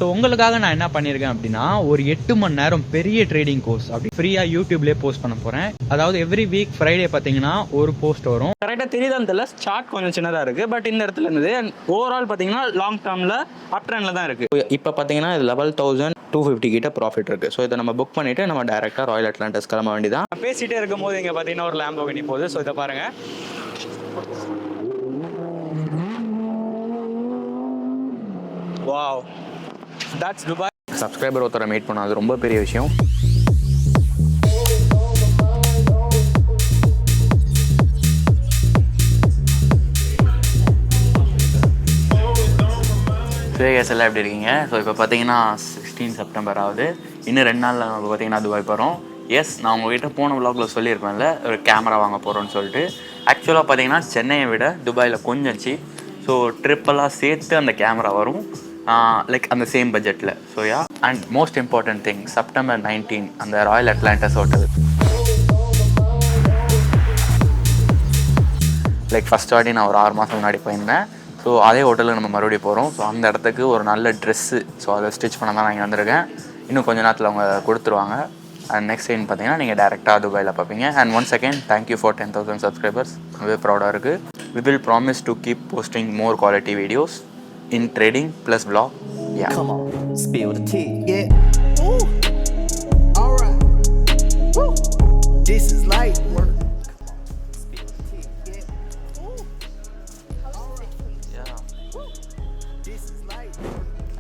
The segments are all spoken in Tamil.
ஸோ உங்களுக்காக நான் என்ன பண்ணியிருக்கேன் அப்படின்னா ஒரு 8 மணி நேரம் பெரிய ட்ரேடிங் கோர்ஸ் அப்படி ஃப்ரீயாக யூடியூப்லேயே போஸ்ட் பண்ண போகிறேன். அதாவது எவ்ரி வீக் ஃப்ரைடே பார்த்தீங்கன்னா ஒரு போஸ்ட் வரும். கரெக்டாக தெரியுதான் தெரியல, சார்ட் கொஞ்சம் சின்னதாக இருக்குது, பட் இந்த இடத்துல இருந்தது அண்ட் ஓவரால் பார்த்தீங்கன்னா லாங் டேர்மில் அப் ட்ரெண்டில் தான் இருக்குது. இப்போ பார்த்தீங்கன்னா இது 11,250 கிட்ட ப்ராஃபிட் இருக்குது. ஸோ இதை நம்ம புக் பண்ணிவிட்டு நம்ம டேரெக்டாக ராயல் அட்லாண்டஸ் கிளம்ப வேண்டியதான். பேசிகிட்டே இருக்கும் போது இங்கே பார்த்தீங்கன்னா ஒரு லேம்போகினி போகுது. ஸோ இதை பாருங்கள். Wow, that's Dubai. சப்ஸ்கிரைபர் ஒருத்தரை மீட் பண்ணோம், அது ரொம்ப பெரிய விஷயம். கேஸ் எல்லாம் எப்படி இருக்கீங்க? ஸோ இப்போ பார்த்தீங்கன்னா 16 செப்டம்பர் ஆகுது. இன்னும் 2 நாளில் நம்ம பார்த்தீங்கன்னா துபாய் போகிறோம். எஸ், நான் உங்கள்கிட்ட போன விலாகில் சொல்லியிருப்பேன்ல ஒரு கேமரா வாங்க போகிறோன்னு சொல்லிட்டு. ஆக்சுவலாக பார்த்தீங்கன்னா சென்னையை விட துபாயில் கொஞ்சம் சீப். ஸோ ட்ரிப்பெல்லாம் சேர்த்து அந்த கேமரா வரும், லைக் அந்த சேம் பட்ஜெட்டில். So yeah, and most important thing, September 19 அந்த Royal Atlantis hotel. Like first வாட்டி நான் ஒரு 6 மாதம் முன்னாடி போயிருந்தேன். ஸோ அதே ஹோட்டலுக்கு நம்ம மறுபடியும் போகிறோம். ஸோ அந்த இடத்துக்கு ஒரு நல்ல ட்ரெஸ்ஸு, ஸோ அதை ஸ்டிச் பண்ண தான் நான் இங்கே வந்திருக்கேன். இன்னும் கொஞ்சம் நேரத்தில் அவங்க கொடுத்துருவாங்க. அண்ட் நெக்ஸ்ட் டைம் பார்த்தீங்கன்னா நீங்கள் டேரெக்டாக துபாயில் பார்ப்பீங்க. And once again thank you for 10,000 subscribers. ரொம்ப ப்ரௌடாக இருக்குது. We will promise to keep posting more quality videos in trading plus vlog. Yeah. Come on, spill the tea. Yeah. Ooh. All right. Woo. This is light work.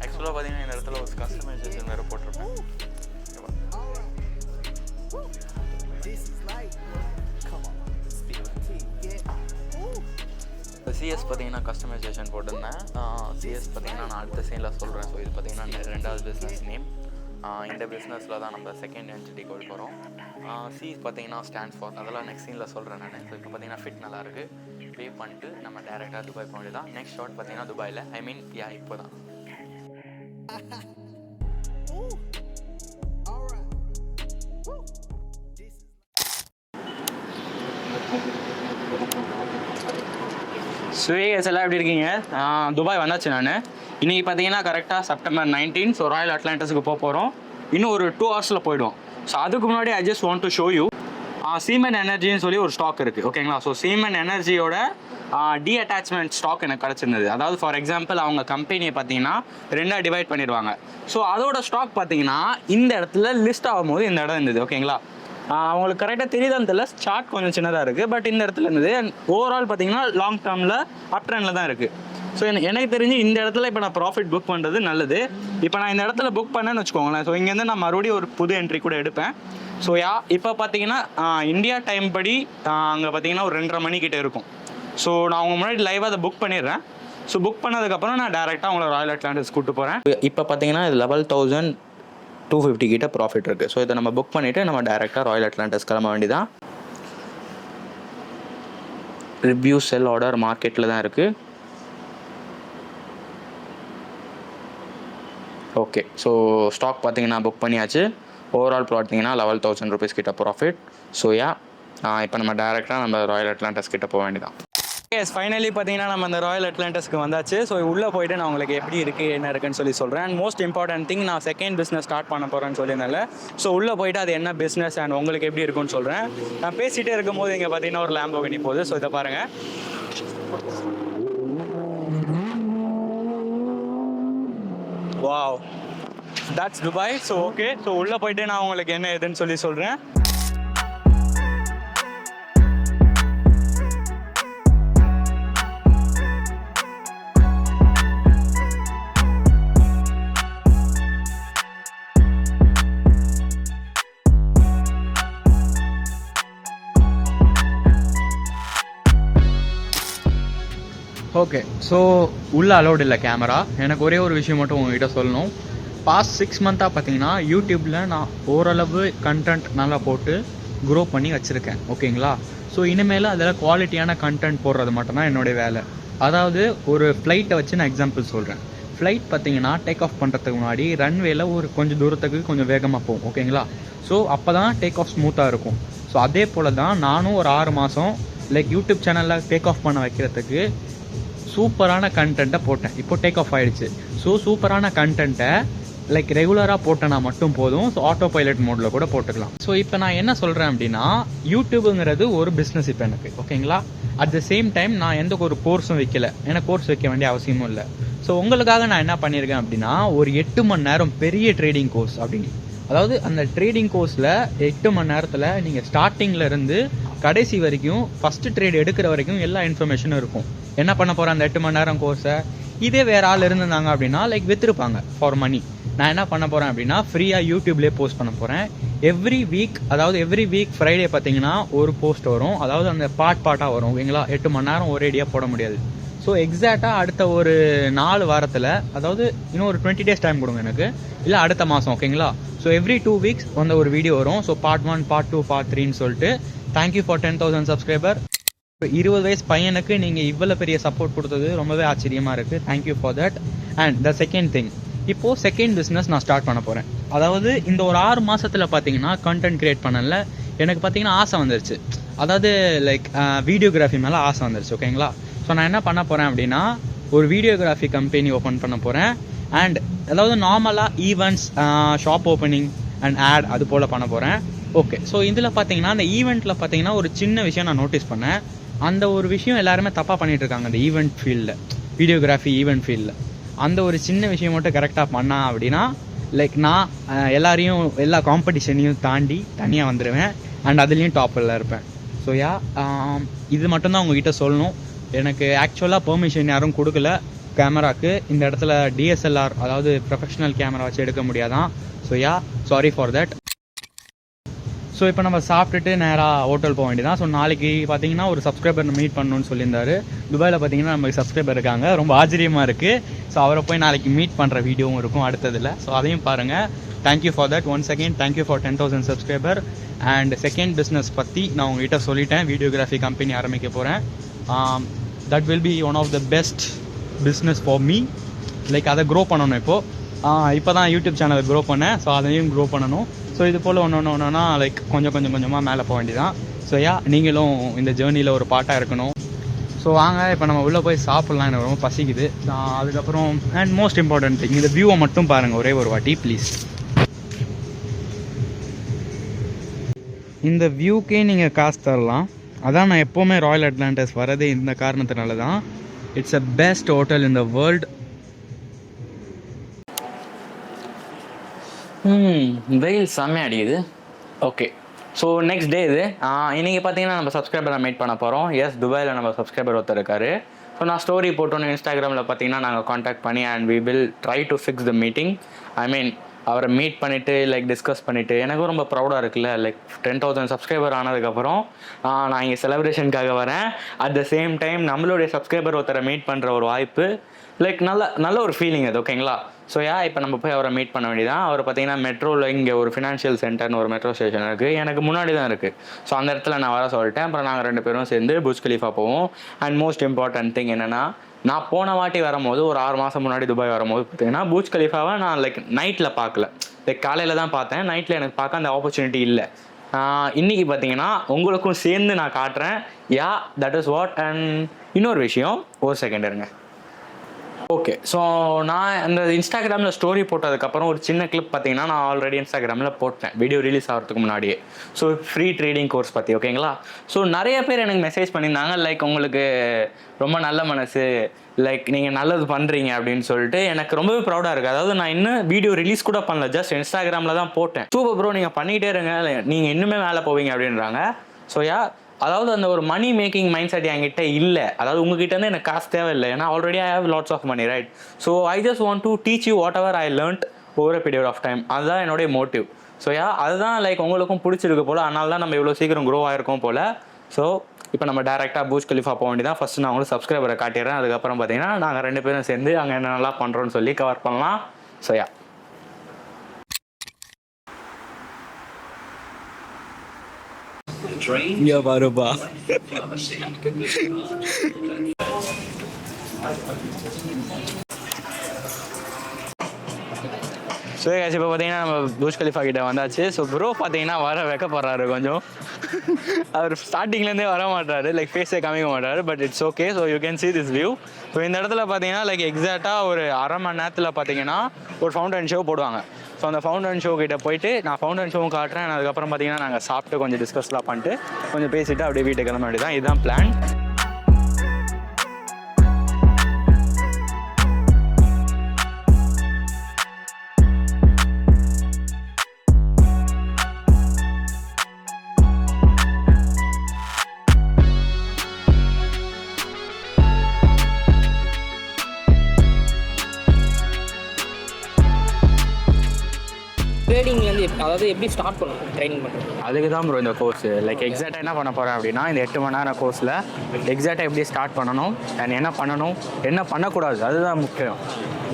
ஆக்சுவலாக பார்த்தீங்கன்னா இந்த இடத்துல ஒரு கஸ்டமைசேஷன் வேறு போட்டிருப்பேன். சிஎஸ் பார்த்தீங்கன்னா கஸ்டமைசேஷன் போட்டிருந்தேன். சிஎஸ் பார்த்தீங்கன்னா நான் அடுத்த சீனில் சொல்கிறேன். ஸோ இது பார்த்தீங்கன்னா 2வது பிஸ்னஸ் நேம். இந்த பிஸ்னஸில் தான் நம்ம செகண்ட் என்டிட்டி கொண்டு போகிறோம். சி பார்த்தீங்கன்னா ஸ்டாண்ட்ஸ் ஃபார், அதெல்லாம் நெக்ஸ்ட் சீனில் சொல்கிறேன் நான். ஸோ இப்போ பார்த்தீங்கன்னா ஃபிட் நல்லாயிருக்கு. பே பண்ணிட்டு நம்ம டேரெக்டாக துபாய் போக வேண்டியது தான். நெக்ஸ்ட் ஷாட் பார்த்தீங்கன்னா துபாயில், ஐ மீன் யா இப்போ தான். ஸ்வீகஸ் எல்லாம் எப்படி இருக்கீங்க? துபாய் வந்தாச்சு நான். இன்றைக்கி பார்த்தீங்கன்னா கரெக்டாக செப்டம்பர் 19 ஸோ ராயல் அட்லாண்டஸுக்கு போக போகிறோம். இன்னும் ஒரு 2 ஹவர்ஸில் போய்டும். ஸோ அதுக்கு முன்னாடி I just want to show you Siemens எனர்ஜின்னு சொல்லி ஒரு ஸ்டாக் இருக்குது, ஓகேங்களா? ஸோ சீமென் எனர்ஜியோட அட்டாச்மெண்ட் ஸ்டாக் எனக்கு கிடச்சிருந்தது. அதாவது ஃபார் எக்ஸாம்பிள் அவங்க கம்பெனியை பார்த்தீங்கன்னா 2ஆக டிவைட் பண்ணிடுவாங்க. ஸோ அதோட ஸ்டாக் பார்த்தீங்கன்னா இந்த இடத்துல லிஸ்ட் ஆகும்போது இந்த இடம் இருந்தது, ஓகேங்களா? அவங்களுக்கு கரெக்டாக தெரியுதான் தெரியல, சார்ட் கொஞ்சம் சின்னதாக இருக்குது, பட் இந்த இடத்துல இருந்தது அண்ட் ஓவரால் பார்த்தீங்கன்னா லாங் டேர்மில் அப் ட்ரெண்டில் தான் இருக்குது. ஸோ எனக்கு தெரிஞ்சு இந்த இடத்துல இப்போ நான் ப்ராஃபிட் புக் பண்ணுறது நல்லது. இப்போ நான் இந்த இடத்துல புக் பண்ணேன்னு வச்சுக்கோங்களேன். ஸோ இங்கேருந்து நான் மறுபடியும் ஒரு புது என்ட்ரி கூட எடுப்பேன். ஸோ இப்போ பார்த்தீங்கன்னா இந்தியா டைம் படி அங்கே பார்த்தீங்கன்னா ஒரு 2:30 மணிக்கிட்ட இருக்கும். ஸோ நான் அவங்க முன்னாடி லைவாக அதை புக் பண்ணிடுறேன். ஸோ புக் பண்ணதுக்கப்புறம் நான் டேரெக்டாக அவங்கள ராயல் அட்லாண்டஸ் கூப்பிட்டு போகிறேன். இப்போ பார்த்தீங்கன்னா இது 11,250 கிட்ட ப்ராஃபிட் இருக்குது. ஸோ இதை நம்ம புக் பண்ணிவிட்டு நம்ம டேரெக்டாக ராயல் அட்லாண்டஸ் கிளம்ப வேண்டியதான். ரிவ்யூ செல் ஆர்டர் மார்க்கெட்டில் தான் இருக்குது. ஓகே, ஸோ ஸ்டாக் பார்த்தீங்கன்னா புக் பண்ணியாச்சு. ஓவரால் பார்த்தீங்கன்னா 11,000 rupees கிட்ட ப்ராஃபிட். ஸோ இப்போ நம்ம டேரெக்டாக நம்ம ராயல் அட்லாண்டஸ் கிட்ட போக வேண்டியதான். எஸ், ஃபைனலி பார்த்தீங்கன்னா நம்ம அந்த ராயல் அட்லாண்டஸ்க்கு வந்தாச்சு. ஸோ உள்ளே போய்ட்டு நான் உங்களுக்கு எப்படி இருக்குது என்ன இருக்குன்னு சொல்லி சொல்கிறேன். அண்ட் மோஸ்ட் இம்பார்ட்டன்ட் திங், நான் செகண்ட் பிஸ்னஸ் ஸ்டார்ட் பண்ண போகிறேன்னு சொல்லியிருந்தால. ஸோ உள்ளே போய்ட்டு அது என்ன பிஸ்னஸ் அண்ட் உங்களுக்கு எப்படி இருக்குன்னு சொல்கிறேன். நான் பேசிகிட்டே இருக்கும்போது இங்கே பார்த்தீங்கன்னா ஒரு லேம்போகினி போகுது. ஸோ இதை பாருங்கள். Wow, that's Dubai. So okay, so உள்ளே போய்ட்டு நான் உங்களுக்கு என்ன ஏதுன்னு சொல்லி சொல்கிறேன். ஓகே, ஸோ உள்ளே அலோடு இல்லை கேமரா. எனக்கு ஒரே ஒரு விஷயம் மட்டும் உங்ககிட்ட சொல்லணும். பாஸ்ட் 6 மந்த்தாக பார்த்தீங்கன்னா யூடியூப்பில் நான் ஓரளவு கண்டென்ட் நல்லா போட்டு க்ரோ பண்ணி வச்சுருக்கேன், ஓகேங்களா? ஸோ இனிமேல் அதில் குவாலிட்டியான கண்டென்ட் போடுறது மட்டும்தான் என்னுடைய வேலை. அதாவது ஒரு ஃப்ளைட்டை வச்சு நான் எக்ஸாம்பிள் சொல்கிறேன். ஃப்ளைட் பார்த்தீங்கன்னா டேக் ஆஃப் பண்ணுறதுக்கு முன்னாடி ரன்வேல ஒரு கொஞ்சம் தூரத்துக்கு கொஞ்சம் வேகமாக போகும், ஓகேங்களா? ஸோ அப்போ தான் டேக் ஆஃப் ஸ்மூத்தாக இருக்கும். ஸோ அதே போல் தான் நானும் ஒரு 6 மாதம் லைக் யூடியூப் சேனலில் டேக் ஆஃப் பண்ண வைக்கிறதுக்கு சூப்பரான கண்டென்ட்டை போட்டேன். இப்போ டேக் ஆஃப் ஆகிடுச்சு. ஸோ சூப்பரான கண்டென்ட்டை லைக் ரெகுலராக போட்டேன்னா மட்டும் போதும். ஸோ ஆட்டோ பைலட் மோடில் கூட போட்டுக்கலாம். ஸோ இப்போ நான் என்ன சொல்கிறேன் அப்படின்னா, யூடியூபுங்கிறது ஒரு பிஸ்னஸ் இப்போ எனக்கு, ஓகேங்களா. அட் த சேம் டைம் நான் எந்த ஒரு கோர்ஸும் வைக்கல, எனக்கு கோர்ஸ் வைக்க வேண்டிய அவசியமும் இல்லை. ஸோ உங்களுக்காக நான் என்ன பண்ணியிருக்கேன் அப்படின்னா, ஒரு 8 மணி நேரம் பெரிய ட்ரேடிங் கோர்ஸ் அப்படின்னு, அதாவது அந்த ட்ரேடிங் கோர்ஸில் 8 மணி நேரத்தில் நீங்கள் ஸ்டார்டிங்கில் இருந்து கடைசி வரைக்கும் ஃபஸ்ட்டு ட்ரேட் எடுக்கிற வரைக்கும் எல்லா இன்ஃபர்மேஷனும் இருக்கும். என்ன பண்ண போகிறேன் அந்த 8 மணி நேரம் கோர்ஸை, இதே வேறு ஆள் இருந்திருந்தாங்க அப்படின்னா லைக் விற்றுருப்பாங்க ஃபார் மணி. நான் என்ன பண்ண போகிறேன் அப்படின்னா, ஃப்ரீயாக யூடியூப்லேயே போஸ்ட் பண்ண போகிறேன். எவ்ரி வீக் ஃப்ரைடே பார்த்தீங்கன்னா ஒரு போஸ்ட் வரும். அதாவது அந்த பார்ட்டாக வரும், ஓகேங்களா. 8 மணி நேரம் ஒரேடியாக போட முடியாது. ஸோ எக்ஸாக்டாக அடுத்த ஒரு 4 வாரத்தில், அதாவது இன்னும் ஒரு 20 days டைம் கொடுங்க எனக்கு, இல்லை அடுத்த மாதம், ஓகேங்களா. ஸோ எவ்ரி 2 weeks வந்து ஒரு வீடியோ வரும். ஸோ பார்ட் 1, பார்ட் 2, பார்ட் 3ன்னு சொல்லிட்டு. Thank you for 10,000 subscriber. 20 வயசு பையனுக்கு நீங்கள் இவ்வளோ பெரிய சப்போர்ட் கொடுத்தது ரொம்பவே ஆச்சரியமாக இருக்குது. Thank you for that. And the second thing, இப்போது செகண்ட் பிஸ்னஸ் நான் ஸ்டார்ட் பண்ண போகிறேன். அதாவது இந்த ஒரு 6 மாதத்தில் பார்த்தீங்கன்னா கண்டென்ட் க்ரியேட் பண்ணல எனக்கு பார்த்தீங்கன்னா ஆசை வந்துருச்சு. அதாவது லைக் வீடியோகிராஃபி மேலே ஆசை வந்துருச்சு, ஓகேங்களா. ஸோ நான் என்ன பண்ண போகிறேன் அப்படின்னா, ஒரு வீடியோகிராஃபி கம்பெனி ஓப்பன் பண்ண போகிறேன். அண்ட் அதாவது நார்மலாக events, shop opening and ad அது போல் பண்ண போகிறேன். ஓகே, ஸோ இதில் பார்த்தீங்கன்னா அந்த ஈவெண்ட்டில் பார்த்தீங்கன்னா ஒரு சின்ன விஷயம் நான் நோட்டீஸ் பண்ணேன். அந்த ஒரு விஷயம் எல்லாருமே தப்பாக பண்ணிகிட்டு இருக்காங்க அந்த ஈவெண்ட் ஃபீல்டில், வீடியோகிராஃபி ஈவெண்ட் ஃபீல்டில். அந்த ஒரு சின்ன விஷயம் மட்டும் கரெக்டாக பண்ணா அப்படின்னா லைக் நான் எல்லா காம்படிஷனையும் தாண்டி தனியாக வந்துடுவேன். அண்ட் அதுலேயும் டாப்பில் இருப்பேன். ஸோ இது மட்டும்தான் உங்ககிட்ட சொல்லணும். எனக்கு ஆக்சுவலாக பெர்மிஷன் யாரும் கொடுக்கல கேமராக்கு. இந்த இடத்துல டிஎஸ்எல்ஆர், அதாவது ப்ரொஃபஷனல் கேமரா வச்சு எடுக்க முடியாதான். So sorry for that. So இப்போ நம்ம சாப்பிட்டுட்டு நேராக ஹோட்டல் போக வேண்டியதான். ஸோ நாளைக்கு பார்த்தீங்கன்னா ஒரு சப்ஸ்கிரைபர் மீட் பண்ணணும்னு சொல்லியிருந்தாரு. துபாயில் பார்த்தீங்கன்னா நமக்கு சப்ஸ்கிரைபர் இருக்காங்க, ரொம்ப ஆச்சரியமாக இருக்குது. ஸோ அவரை போய் நாளைக்கு மீட் பண்ணுற வீடியோவும் இருக்கும் அடுத்ததில். ஸோ அதையும் பாருங்கள். Thank you for that once again. Thank you for 10,000 subscriber. And second business பற்றி நான் உங்ககிட்ட சொல்லிட்டேன். வீடியோகிராஃபி கம்பெனி ஆரம்பிக்க போகிறேன். That will be one of the best business for me. Like அதை க்ரோ பண்ணணும். இப்போ தான் யூடியூப் சேனலை க்ரோ பண்ணேன். ஸோ அதையும் க்ரோ பண்ணணும். ஸோ இது போல் ஒன்றுனா லைக் கொஞ்சமாக மேலே போக வேண்டியதான். ஸோ நீங்களும் இந்த ஜேர்னியில் ஒரு பார்ட்டாக இருக்கணும். ஸோ வாங்க இப்போ நம்ம உள்ளே போய் சாப்பிட்லாம். எனக்கு ரொம்ப பசிக்குது. அதுக்கப்புறம் அண்ட் மோஸ்ட் இம்பார்ட்டன்ட் திங், இந்த வியூவை மட்டும் பாருங்கள் ஒரே ஒரு வாட்டி ப்ளீஸ். இந்த வியூக்கே நீங்கள் காசு தரலாம். அதான் நான் எப்போவுமே ராயல் அட்லாண்டஸ் வரதே இந்த காரணத்தினால தான். It's a best hotel in the world. வெயில் செம்மையாக அடிக்குது. ஓகே, ஸோ நெக்ஸ்ட் டே இது. இன்றைக்கி பார்த்தீங்கன்னா நம்ம சப்ஸ்கிரைபரை மீட் பண்ண போகிறோம். எஸ், துபாயில் நம்ம சப்ஸ்கிரைபர் ஒருத்தர் இருக்கார். ஸோ நான் ஸ்டோரி போட்டோன்னு இன்ஸ்டாகிராமில் பார்த்தீங்கன்னா நாங்கள் காண்டாக்ட் பண்ணி and we will try to fix the meeting. I mean அவரை மீட் பண்ணிவிட்டு லைக் டிஸ்கஸ் பண்ணிவிட்டு எனக்கும் ரொம்ப ப்ரௌடாக இருக்குல்ல. லைக் 10,000 சப்ஸ்கிரைபர் ஆனதுக்கப்புறம் நான் இங்கே செலிப்ரேஷனுக்காக வரேன். அட் த சேம் டைம் நம்மளுடைய சப்ஸ்கிரைபர் ஒருத்தரை மீட் பண்ணுற ஒரு வாய்ப்பு, லைக் நல்ல ஒரு ஃபீலிங் அது, ஓகேங்களா. ஸோ இப்போ நம்ம போய் அவரை மீட் பண்ண வேண்டியதான். அவர் பார்த்தீங்கன்னா மெட்ரோவில் இங்கே ஒரு ஃபினான்ஷியல் சென்டர்னு ஒரு மெட்ரோ ஸ்டேஷன் இருக்குது, எனக்கு முன்னாடி தான் இருக்குது. ஸோ அந்த இடத்துல நான் வர சொல்லிட்டேன். அப்புறம் நாங்கள் 2 பேரும் சேர்ந்து புர்ஜ் கலீஃபா போவோம். அண்ட் மோஸ்ட் இம்பார்ட்டன்ட் திங் என்னென்னா, நான் போன வாட்டி வரும்போது ஒரு 6 மாதம் முன்னாடி துபாய் வரும்போது பார்த்தீங்கன்னா புர்ஜ் கலீஃபாவை நான் லைக் நைட்டில் பார்க்கல. லைக் காலையில் தான் பார்த்தேன். நைட்டில் எனக்கு பார்க்க அந்த ஆப்பர்ச்சுனிட்டி இல்லை. இன்றைக்கி பார்த்தீங்கன்னா உங்களுக்கும் சேர்ந்து நான் காட்டுறேன். That is what. அண்ட் இன்னொரு விஷயம், ஒரு செகண்ட் இருங்க. ஓகே, ஸோ நான் அந்த இன்ஸ்டாகிராமில் ஸ்டோரி போட்டதுக்கப்புறம் ஒரு சின்ன கிளிப் பார்த்தீங்கன்னா நான் ஆல்ரெடி இன்ஸ்டாகிராமில் போட்டேன் வீடியோ ரிலீஸ் ஆகிறதுக்கு முன்னாடியே. ஸோ ஃப்ரீ ட்ரேடிங் கோர்ஸ் பற்றி, ஓகேங்களா. ஸோ நிறைய பேர் எனக்கு மெசேஜ் பண்ணியிருந்தாங்க, லைக் உங்களுக்கு ரொம்ப நல்ல மனசு, லைக் நீங்கள் நல்லது பண்ணுறீங்க அப்படின்னு சொல்லிட்டு. எனக்கு ரொம்பவே ப்ரௌடாக இருக்குது. அதாவது நான் இன்னும் வீடியோ ரிலீஸ் கூட பண்ணல, ஜஸ்ட் இன்ஸ்டாகிராமில் தான் போட்டேன். சூப்பர் ப்ரோ, நீங்கள் பண்ணிகிட்டே இருங்க, நீங்கள் இன்னுமே மேலே போவீங்க அப்படின்றாங்க. ஸோ அதாவது அந்த ஒரு மணி மேக்கிங் மைண்ட் செட் என்கிட்ட இல்லை. அதாவது உங்ககிட்டேருந்து எனக்கு காசு தேவையில்லை, ஏன்னா already I have lots of money, right. So I just want to teach you whatever I learnt over a period of time. அதுதான் என்னுடைய மோட்டிவ். ஸோ அதுதான் லைக் உங்களுக்கும் பிடிச்சிருக்கு போல், அதனால தான் நம்ம இவ்வளோ சீக்கிரம் க்ரோ ஆகிருக்கோம் போல். ஸோ இப்போ நம்ம டேரெக்டாக புர்ஜ் கலீஃபா போக வேண்டியதான். ஃபஸ்ட்டு நான் உங்களுக்கு சப்ஸ்கிரைபரை காட்டிடுறேன். அதுக்கப்புறம் பார்த்தீங்கன்னா நாங்கள் 2 பேரும் சேர்ந்து அங்கே என்ன நல்லா பண்ணுறோன்னு சொல்லி கவர் பண்ணலாம். ஸோ இங்கே பாருப்பா. ஸோ இப்போ பார்த்தீங்கன்னா நம்ம புர்ஜ் கலீஃபா கிட்ட வந்தாச்சு. ஸோ ப்ரோ பார்த்தீங்கன்னா வர வைக்கப்படுறாரு கொஞ்சம். அவர் ஸ்டார்டிங்லேருந்தே வர மாட்டாரு, லைக் ஃபேஸே காமிக்க மாட்டார். But it's okay. So you can see this view. So இந்த இடத்துல பார்த்தீங்கன்னா லைக் எக்ஸாக்டாக ஒரு அரை மணி நேரத்தில் பார்த்தீங்கன்னா ஒரு ஃபவுண்டன் ஷோ போடுவாங்க. ஸோ அந்த ஃபவுண்டன் ஷோ கிட்ட போயிட்டு நான் ஃபவுண்டன் ஷோவும் காட்டுறேன். அதுக்கப்புறம் பார்த்தீங்கன்னா நாங்கள் சாப்பிட்டு கொஞ்சம் டிஸ்கஸ்லாம் பண்ணிட்டு கொஞ்சம் பேசிவிட்டு அப்படியே வீட்டுக்கு கிளம்ப வேண்டியதான். இதுதான் பிளான். ட்ரேடிங்லேருந்து அதாவது எப்படி ஸ்டார்ட் பண்ணணும் ட்ரைனிங் பண்ணுறது? அதுக்கு தான் ப்ரோ இந்த கோர்ஸ். லைக் எக்ஸாக்டாக என்ன பண்ண போகிறேன் அப்படின்னா இந்த 8 மணி நேரம் கோர்ஸில் எக்ஸாக்டாக எப்படி ஸ்டார்ட் பண்ணணும் அண்ட் என்ன பண்ணணும் என்ன பண்ணக்கூடாது அதுதான் முக்கியம்.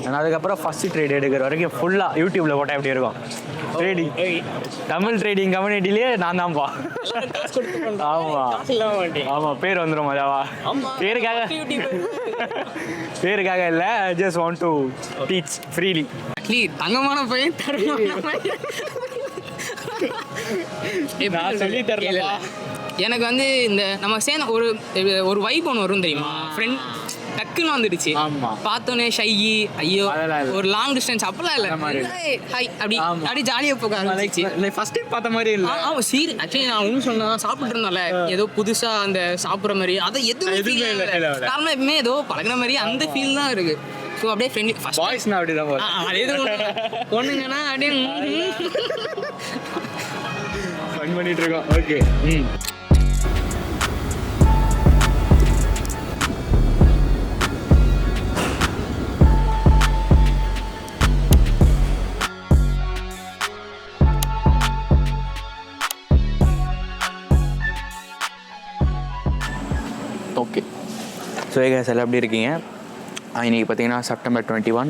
அண்ட் அதுக்கப்புறம் ஃபஸ்ட்டு ட்ரேட் எடுக்கிற வரைக்கும் ஃபுல்லாக யூடியூப்பில் போட்டால் எப்படி இருக்கும் ட்ரேடிங். தமிழ் ட்ரேடிங் கம்யூனிட்டிலேயே நான் தான்ப்பா. ஆமாம் ஆமாம், பேர் வந்துடும் மஜாவா. பேருக்காக இல்லை, just want to teach freely. தங்கமான பையன் நான் சொல்லி தரல. எனக்கு வந்து இந்த நம்ம சேர்ந்த ஒரு வைப் ஒன்று வரும் தெரியுமா, ஃப்ரெண்ட் டக்குன்னு வந்துடுச்சு. பார்த்தோன்னே ஷையி ஐயோ ஒரு லாங் டிஸ்டன்ஸ் அப்பெல்லாம் இல்லை, ஹை அப்படி ஜாலியாக போக ஆரம்பிச்சு. ஃபர்ஸ்ட் டைம் பார்த்த மாதிரி இல்லை. ஆமாம் சீரி. ஆக்சுவலி நான் ஒன்றும் சொன்னேன், சாப்பிட்டு இருந்தோம்ல ஏதோ புதுசாக அந்த சாப்பிட்ற மாதிரி அதை எதுவுமே நார்மலாக எப்பவுமே ஏதோ பழகின மாதிரி அந்த ஃபீல் தான் இருக்குது. ஸோ அப்படியே ஃப்ரெண்ட்லி ஃபர்ஸ்ட் வாய்ஸ்னா அப்படி தான் அதே பொண்ணுங்கன்னா அப்படியே ஃபன் பண்ணிட்டு இருக்கோம். ஓகே. ஓகே. ஸோ கேஸ் எல்லாம் எப்படி இருக்கீங்க? இன்றைக்கி பார்த்தீங்கன்னா செப்டம்பர் 21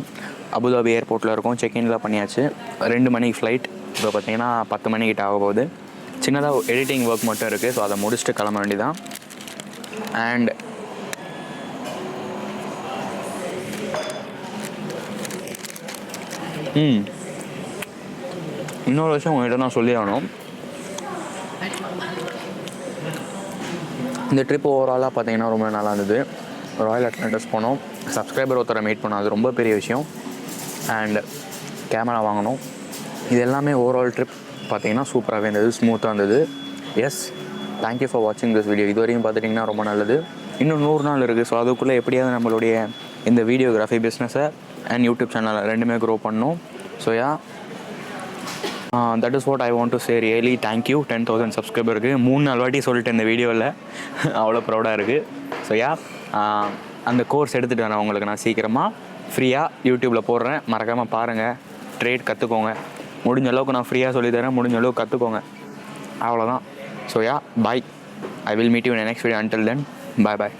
அபுதாபி ஏர்போர்ட்டில் இருக்கும். செக்இன்லாம் பண்ணியாச்சு. 2 மணிக்கு ஃப்ளைட். இப்போ பார்த்தீங்கன்னா 10 மணிக்கிட்ட ஆக போகுது. சின்னதாக எடிட்டிங் ஒர்க் மட்டும் இருக்குது. ஸோ அதை முடிச்சுட்டு கிளம்ப வேண்டியதான். அண்ட் இன்னொரு விஷயம் உங்கள்கிட்ட நான் சொல்லி ஆகணும். இந்த ட்ரிப் ஓவராலாக பார்த்தீங்கன்னா ரொம்ப நல்லா இருந்தது. ராயல் அட்லாண்டஸ் போனோம், சப்ஸ்கிரைபர் ஒருத்தரை மீட் பண்ணோம், அது ரொம்ப பெரிய விஷயம். அண்ட் கேமரா வாங்கினோம். இது எல்லாமே ஓவரால் ட்ரிப் பார்த்தீங்கன்னா சூப்பராகவே இருந்தது, ஸ்மூத்தாக இருந்தது. எஸ், தேங்க்யூ ஃபார் வாட்சிங் திஸ் வீடியோ. இது வரைக்கும் பார்த்துட்டிங்கன்னா ரொம்ப நல்லது. இன்னும் 100 நாள் இருக்குது. ஸோ அதுக்குள்ளே எப்படியாவது நம்மளுடைய இந்த வீடியோகிராஃபி பிஸ்னஸை அண்ட் யூடியூப் சேனலை ரெண்டுமே க்ரோ பண்ணணும். So yeah, that is what I want to say. Really thank you. 10,000 சப்ஸ்கிரைபருக்கு 3-4 வாட்டி சொல்லிட்டு இந்த வீடியோவில் அவ்வளோ ப்ரௌடாக இருக்குது. ஸோ யா, அந்த கோர்ஸ் எடுத்துகிட்டு வரேன் உங்களுக்கு நான் சீக்கிரமாக ஃப்ரீயாக யூடியூப்பில் போடுறேன். மறக்காமல் பாருங்கள், ட்ரேட் கற்றுக்கோங்க. முடிஞ்ச அளவுக்கு நான் ஃப்ரீயாக சொல்லித்தரேன், முடிஞ்ச அளவுக்கு கற்றுக்கோங்க. அவ்வளோதான். So yeah, bye. I will meet you in next video. Until then, bye bye.